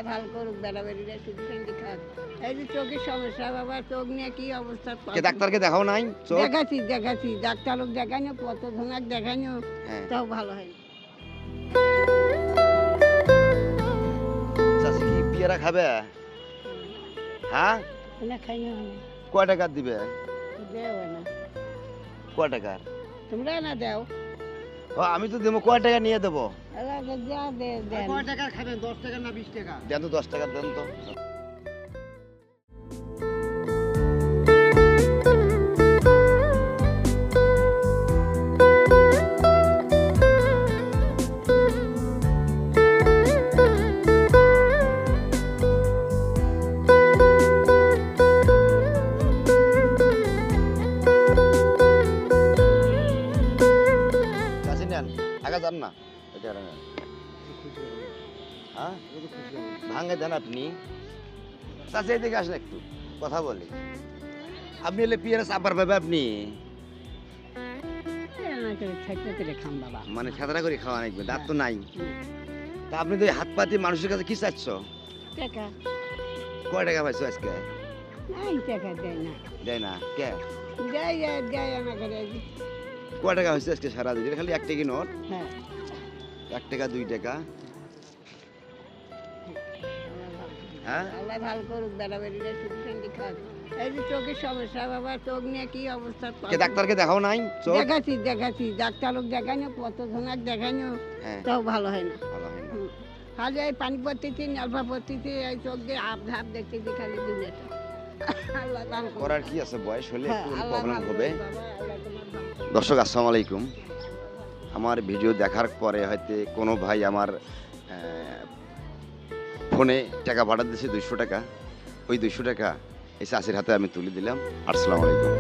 আল্লাহ ভালো করুক, বেড়াবেড়িরা সুখী শান্তি খাক। এই যে চোখের সমস্যা বাবা, চোখ নিয়ে কি অবস্থা। ডাক্তারকে দেখাও নাই? দেখাচ্ছি ডাক্তার লোক দেখানো, কত ধনাক দেখানো, তাও ভালো হয় না। চাষি কি পেয়ারা খাবে? হ্যাঁ, না খাই না, কয় টাকা দিবে? দেও না, কয় টাকা? তোমরা না দাও। আমি তো দেবো, কয় টাকা নিয়ে দেবো? যা দে দেন। কয় টাকা খাবেন? 10 টাকা না 20 টাকা? দেন তো, 10 টাকা দেন তো। চাষি নেন, আগা যান না। এটা আর নেন। হ্যাঁ, ভাঙে দেন আপনি। চাষি এদিকে আসেন একটু কথা বলি। আপনি এলে পেয়ারা চাপার পাবে আপনি, খাম বাবা, মানে ছাতরা করে খাওয়া নাকবে, দাঁত তো নাই। তা আপনি তো এই হাত পাতি মানুষের কাছে কি চাচ্ছ? টাকা কয় টাকা পাইছো আজকে? নাই, টাকা দেয় না। দেয় না কে? দেয় না করে। কয় টাকা হয়েছে আজকে সারাদিন? এটা খালি 1 টাকা নোট। হ্যাঁ, 1 টাকা 2 টাকা। হ্যাঁ, আল্লাহ ভালো করুক, বেড়াবেড়িরা সুখী শান্তি খাক। এই যে চোখের সমস্যা বাবা, চোখ নিয়ে কি অবস্থা। ডাক্তারকে দেখাও নাই? দেখাচ্ছি ডাক্তার লোক দেখানো, কত ধনাক দেখানো, তাও ভালো হয় না। ভালো হয় না। খালি এই পানি পড়তেছি, নলফা পড়তেছি, এই চোখ দিয়ে ভাব দেখতেছি খালি দুনিয়াটা। আল্লাহ দান করুক। করার কি আছে, বয়স হলে একটু আল্লাহ প্রবলেম ভালো হবে। করুক বাবা, আল্লাহ তোমার ভালো করুক। দর্শক আসসালামু আলাইকুম। আমার ভিডিও দেখার পরে হয়তো কোনো ভাই আমার ফোনে টাকা পাঠা দিয়েছে 200 টাকা। ওই 200 টাকা এই চাষির হাতে আমি তুলে দিলাম। আসসালামু আলাইকুম।